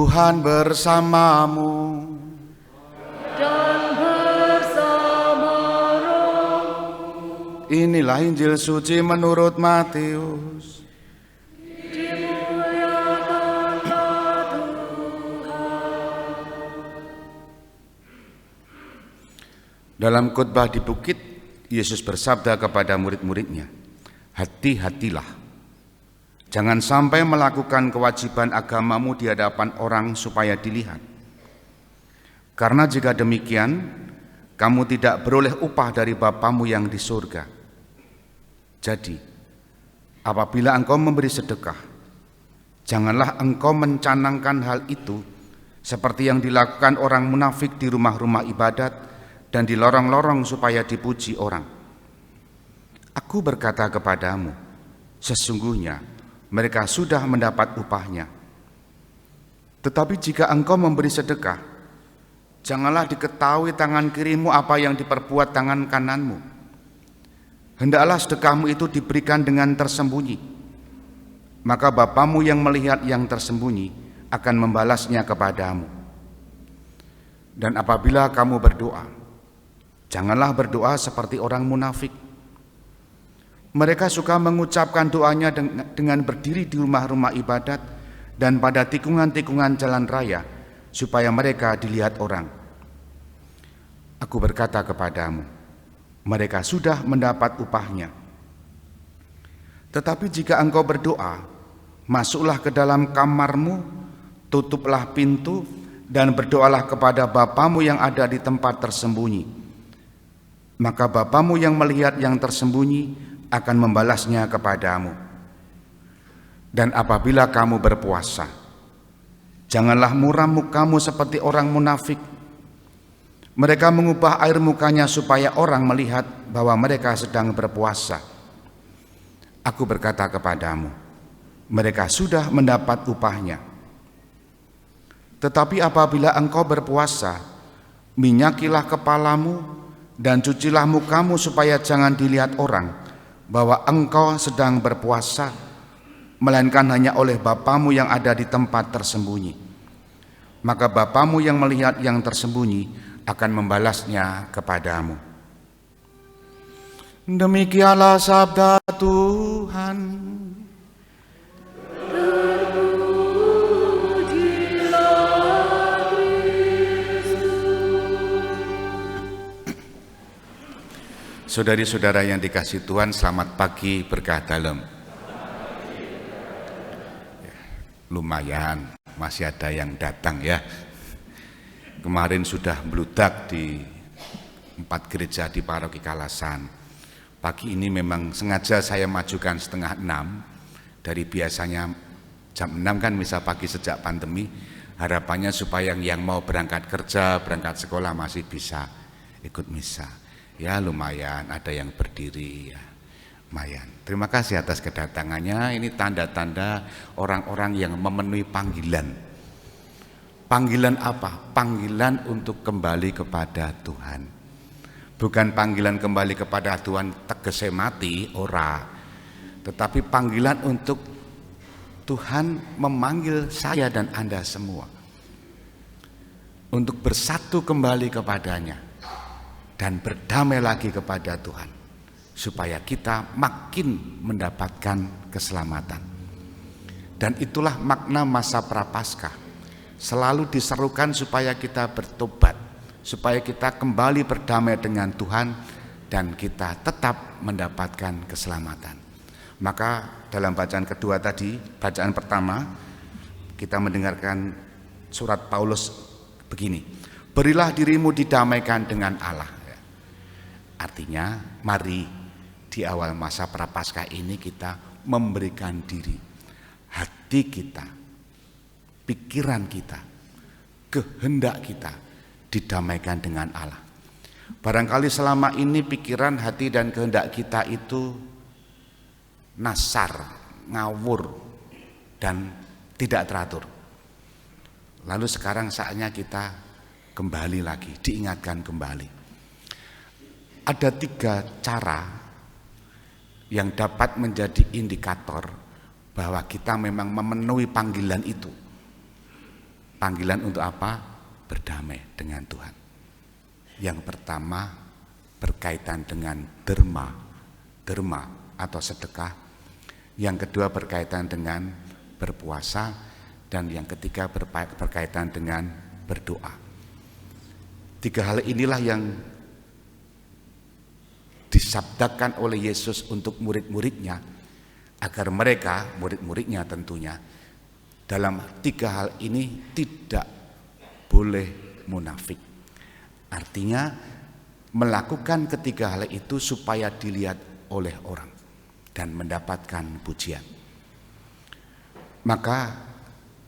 Tuhan bersamamu dan bersama rohmu. Inilah Injil suci menurut Matius. Dimuliakanlah Tuhan. Dalam khotbah di bukit, Yesus bersabda kepada murid-muridnya, "Hati-hatilah. Jangan sampai melakukan kewajiban agamamu di hadapan orang supaya dilihat. Karena jika demikian, kamu tidak beroleh upah dari Bapamu yang di surga. Jadi, apabila engkau memberi sedekah, janganlah engkau mencanangkan hal itu seperti yang dilakukan orang munafik di rumah-rumah ibadat dan di lorong-lorong supaya dipuji orang. Aku berkata kepadamu, sesungguhnya mereka sudah mendapat upahnya. Tetapi jika engkau memberi sedekah, janganlah diketahui tangan kirimu apa yang diperbuat tangan kananmu. Hendaklah sedekahmu itu diberikan dengan tersembunyi. Maka Bapamu yang melihat yang tersembunyi akan membalasnya kepadamu. Dan apabila kamu berdoa, janganlah berdoa seperti orang munafik. Mereka suka mengucapkan doanya dengan berdiri di rumah-rumah ibadat dan pada tikungan-tikungan jalan raya, supaya mereka dilihat orang. Aku berkata kepadamu, mereka sudah mendapat upahnya. Tetapi jika engkau berdoa, masuklah ke dalam kamarmu, tutuplah pintu, dan berdoalah kepada Bapamu yang ada di tempat tersembunyi. Maka Bapamu yang melihat yang tersembunyi akan membalasnya kepadamu. Dan apabila kamu berpuasa, janganlah muram mukamu seperti orang munafik. Mereka mengubah air mukanya supaya orang melihat bahwa mereka sedang berpuasa. Aku berkata kepadamu, mereka sudah mendapat upahnya. Tetapi apabila engkau berpuasa, minyakilah kepalamu dan cucilah mukamu supaya jangan dilihat orang bahwa engkau sedang berpuasa, melainkan hanya oleh Bapamu yang ada di tempat tersembunyi. Maka Bapamu yang melihat yang tersembunyi akan membalasnya kepadamu." Demikianlah sabda Tuhan. Saudari-saudara yang dikasihi Tuhan, selamat pagi berkah dalam. Lumayan, masih ada yang datang ya. Kemarin sudah meludak di 4 gereja di Paroki Kalasan. Pagi ini memang sengaja saya majukan 5:30 dari biasanya jam 6 kan misa pagi sejak pandemi. Harapannya supaya yang mau berangkat kerja, berangkat sekolah masih bisa ikut misa. Ya lumayan, ada yang berdiri ya, lumayan. Terima kasih atas kedatangannya. Ini tanda-tanda orang-orang yang memenuhi panggilan. Panggilan apa? Panggilan untuk kembali kepada Tuhan. Bukan panggilan kembali kepada Tuhan tegese mati, ora. Tetapi panggilan untuk Tuhan memanggil saya dan Anda semua untuk bersatu kembali kepadanya dan berdamai lagi kepada Tuhan, supaya kita makin mendapatkan keselamatan. Dan itulah makna masa Prapaskah, selalu diserukan supaya kita bertobat, supaya kita kembali berdamai dengan Tuhan dan kita tetap mendapatkan keselamatan. Maka dalam bacaan kedua tadi, bacaan pertama kita mendengarkan surat Paulus begini, "Berilah dirimu didamaikan dengan Allah." Artinya mari di awal masa Prapaskah ini kita memberikan diri, hati kita, pikiran kita, kehendak kita didamaikan dengan Allah. Barangkali selama ini pikiran, hati dan kehendak kita itu nasar, ngawur dan tidak teratur. Lalu sekarang saatnya kita kembali lagi, diingatkan kembali. Ada 3 cara yang dapat menjadi indikator bahwa kita memang memenuhi panggilan itu. Panggilan untuk apa? Berdamai dengan Tuhan. Yang pertama berkaitan dengan derma atau sedekah. Yang kedua berkaitan dengan berpuasa, dan yang ketiga berkaitan dengan berdoa. 3 hal inilah yang disabdakan oleh Yesus untuk murid-muridnya, agar mereka, murid-muridnya tentunya, dalam 3 hal ini tidak boleh munafik. Artinya melakukan ketiga hal itu supaya dilihat oleh orang dan mendapatkan pujian. Maka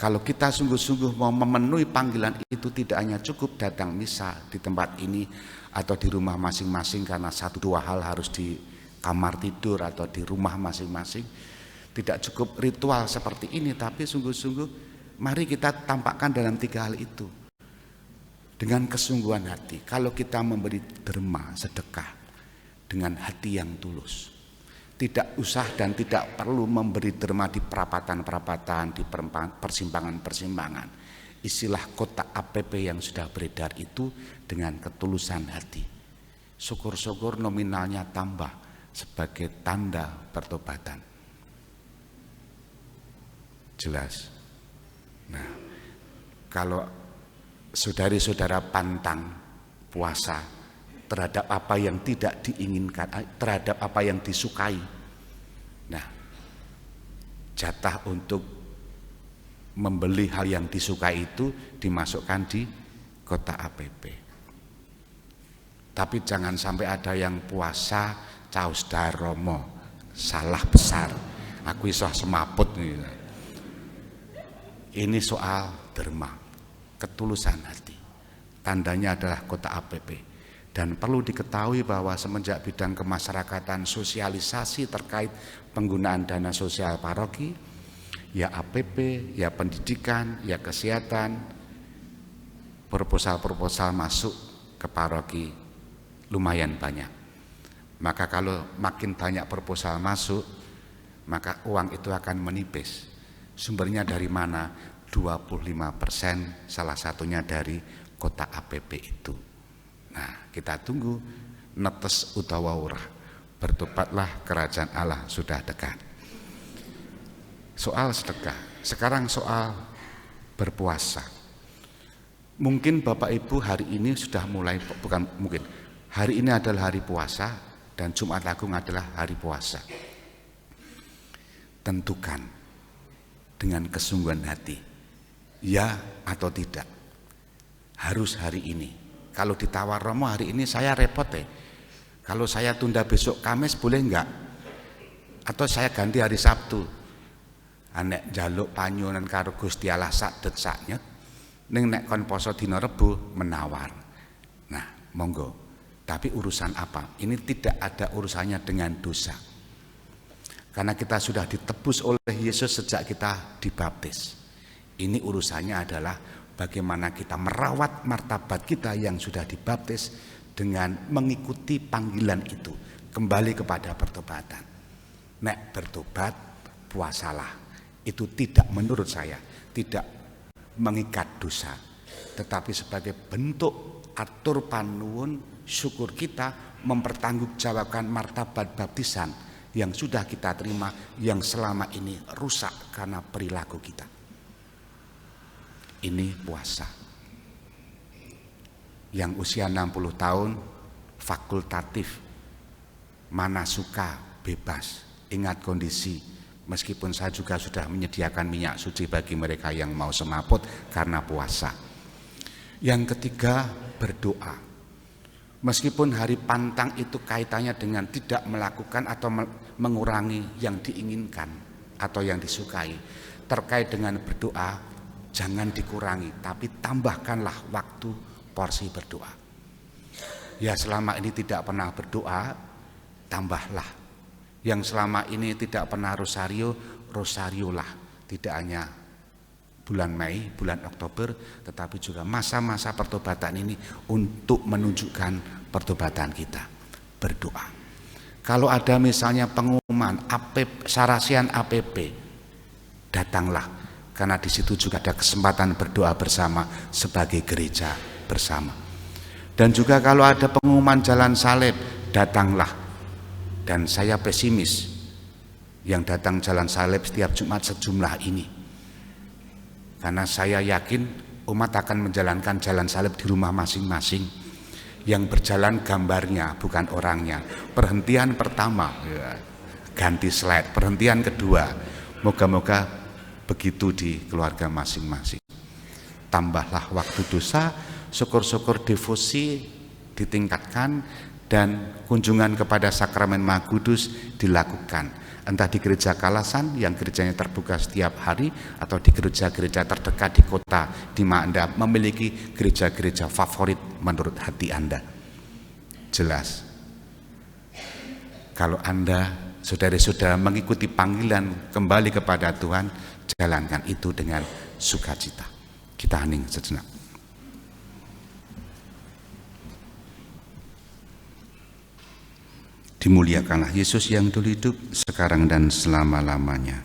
kalau kita sungguh-sungguh mau memenuhi panggilan itu, tidak hanya cukup datang misa di tempat ini atau di rumah masing-masing karena 1-2 hal harus di kamar tidur atau di rumah masing-masing. Tidak cukup ritual seperti ini, tapi sungguh-sungguh mari kita tampakkan dalam 3 hal itu dengan kesungguhan hati. Kalau kita memberi derma, sedekah dengan hati yang tulus, tidak usah dan tidak perlu memberi derma di perapatan-perapatan, di persimpangan-persimpangan. Istilah kotak APP yang sudah beredar itu dengan ketulusan hati. Syukur-syukur nominalnya tambah sebagai tanda pertobatan. Jelas. Nah, kalau saudari-saudara pantang puasa terhadap apa yang tidak diinginkan, terhadap apa yang disukai, nah, jatah untuk membeli hal yang disukai itu dimasukkan di kotak APP. Tapi jangan sampai ada yang puasa caos daromo, salah besar, aku iso semaput nih. Ini soal derma, ketulusan hati. Tandanya adalah kotak APP. Dan perlu diketahui bahwa semenjak bidang kemasyarakatan sosialisasi terkait penggunaan dana sosial paroki, ya APP, ya pendidikan, ya kesehatan, proposal-proposal masuk ke paroki lumayan banyak. Maka kalau makin banyak proposal masuk, maka uang itu akan menipis. Sumbernya dari mana? 25% salah satunya dari kotak APP itu. Nah, kita tunggu netes utawa ora. Bertobatlah, kerajaan Allah sudah dekat. Soal sedekah. Sekarang soal berpuasa. Mungkin Bapak Ibu hari ini sudah mulai, bukan mungkin, hari ini adalah hari puasa dan Jumat Agung adalah hari puasa. Tentukan dengan kesungguhan hati, ya atau tidak. Harus hari ini. Kalau ditawar Romo hari ini saya repot Kalau saya tunda besok Kamis boleh enggak? Atau saya ganti hari Sabtu? Anek jaluk panyunan karo Gusti Allah sak det saknyet, ning nek kon poso dina Rebo menawar. Nah, monggo. Tapi urusan apa? Ini tidak ada urusannya dengan dosa. Karena kita sudah ditebus oleh Yesus sejak kita dibaptis. Ini urusannya adalah bagaimana kita merawat martabat kita yang sudah dibaptis dengan mengikuti panggilan itu, kembali kepada pertobatan. Nek bertobat, puasalah. Itu tidak, menurut saya, tidak mengikat dosa, tetapi sebagai bentuk atur panuwun syukur kita mempertanggungjawabkan martabat baptisan yang sudah kita terima, yang selama ini rusak karena perilaku kita. Ini puasa. Yang usia 60 tahun fakultatif, mana suka bebas. Ingat kondisi, meskipun saya juga sudah menyediakan minyak suci bagi mereka yang mau semaput karena puasa. Yang ketiga, berdoa. Meskipun hari pantang itu kaitannya dengan tidak melakukan atau mengurangi yang diinginkan atau yang disukai, terkait dengan berdoa, jangan dikurangi, tapi tambahkanlah waktu porsi berdoa. Ya, selama ini tidak pernah berdoa, tambahlah. Yang selama ini tidak pernah rosario, rosariolah. Tidak hanya bulan Mei, bulan Oktober, tetapi juga masa-masa pertobatan ini untuk menunjukkan pertobatan kita. Berdoa. Kalau ada misalnya pengumuman sarasian APP, datanglah. karena di situ juga ada kesempatan berdoa bersama sebagai gereja bersama. Dan juga kalau ada pengumuman jalan salib, datanglah. Dan saya pesimis yang datang jalan salib setiap Jumat sejumlah ini, karena saya yakin umat akan menjalankan jalan salib di rumah masing-masing. Yang berjalan gambarnya, bukan orangnya. Perhentian pertama, ganti slide. Perhentian kedua, moga-moga begitu di keluarga masing-masing. Tambahlah waktu dosa, syukur-syukur devosi ditingkatkan, dan kunjungan kepada sakramen Maha Kudus dilakukan. Entah di gereja Kalasan yang gerejanya terbuka setiap hari, atau di gereja-gereja terdekat di kota di mana Anda memiliki gereja-gereja favorit menurut hati Anda. Jelas, kalau Anda, saudara-saudara, mengikuti panggilan kembali kepada Tuhan, jalankan itu dengan sukacita. Kita hening sejenak. Dimuliakanlah Yesus yang dulu hidup, sekarang dan selama-lamanya.